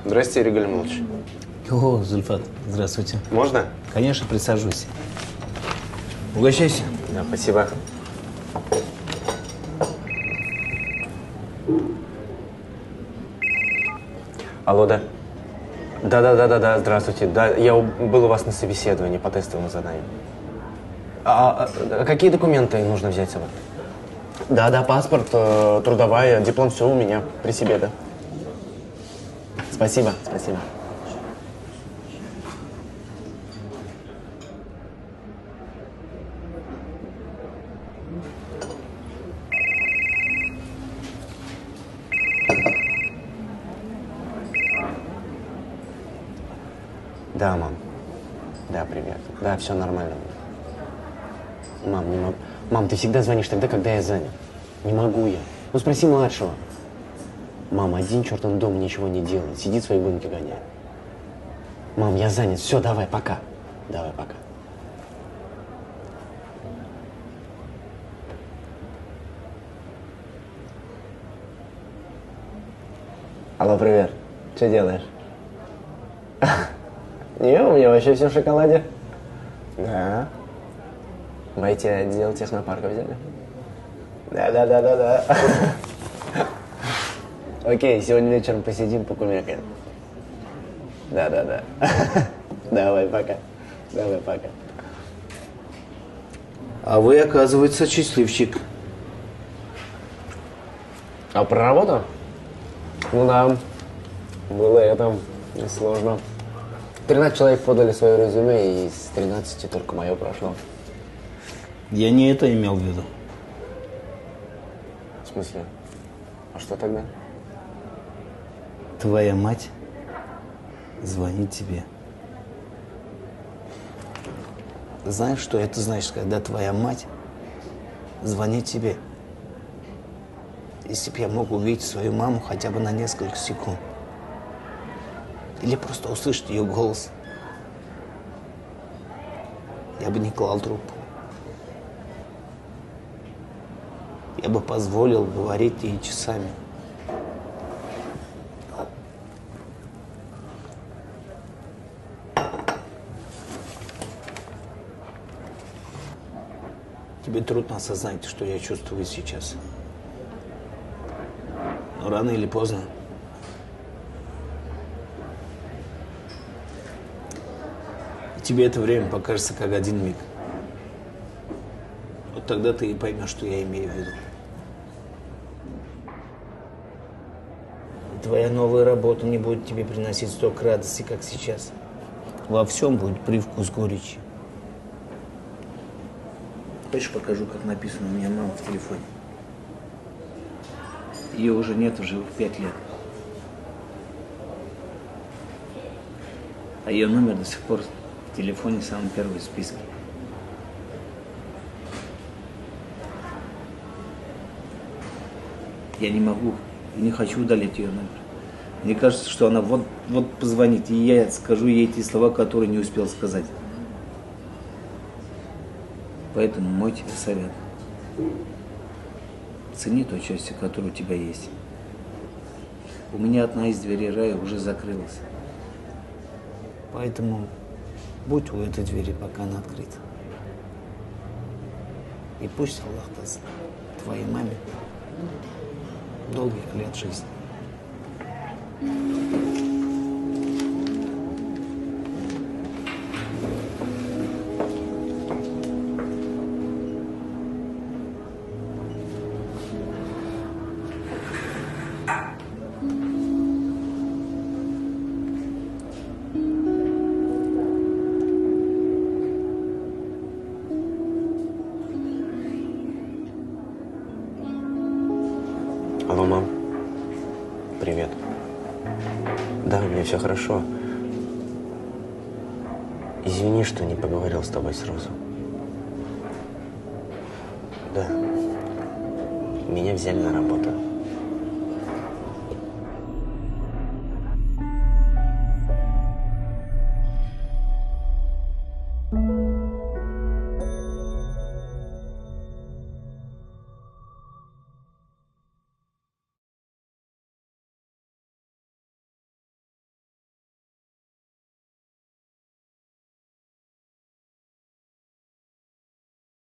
Здрасте, Игорь Гальмович. О, Зульфат, здравствуйте. Можно? Конечно, присаживайся. Угощайся. Да, спасибо. Алло, да? Да, здравствуйте. Да, я был у вас на собеседовании по тестовому заданию. Какие документы нужно взять с собой? Да, паспорт, трудовая, диплом, все у меня при себе, да. Спасибо. Да, мам. Да, привет. Да, все нормально. Мам, не могу. Мам, ты всегда звонишь тогда, когда я занят. Не могу я. Ну, спроси младшего. Мам, один чертов дом ничего не делает. Сидит, свои гонки гоняет. Мам, я занят. Все, давай, пока. Давай, пока. Алло, привет. Что делаешь? Не, у меня вообще все в шоколаде. Да. В IT-отдел технопарка взяли? Да. Окей, сегодня вечером посидим, покумекаем. Да. Давай, пока. А вы, оказывается, счастливчик. А про работу? Ну да, было это несложно. 13 человек подали свое резюме, и из 13 только мое прошло. Я не это имел в виду. В смысле? А что тогда? Твоя мать звонит тебе. Знаешь, что это значит, когда твоя мать звонит тебе? Если бы я мог увидеть свою маму хотя бы на несколько секунд. Или просто услышать ее голос. Я бы не клал трубку. Я бы позволил говорить ей часами. Тебе трудно осознать, что я чувствую сейчас. Но рано или поздно тебе это время покажется как один миг. Вот тогда ты и поймешь, что я имею в виду. И твоя новая работа не будет тебе приносить столько радости, как сейчас. Во всем будет привкус горечи. Хочешь, покажу, как написано у меня мама в телефоне? Ее уже нет в живых 5 лет. А ее номер до сих пор в телефоне самый первый в списке. Я не могу и не хочу удалить ее номер. Мне кажется, что она вот позвонит, и я скажу ей те слова, которые не успел сказать. Поэтому мой тебе совет. Цени то счастье, которое у тебя есть. У меня одна из дверей рая уже закрылась. Поэтому будь у этой двери, пока она открыта. И пусть Аллах даст твоей маме долгих лет жизни. Алло, мам. Привет. Да, у меня все хорошо. Извини, что не поговорил с тобой сразу. Да. Меня взяли на работу.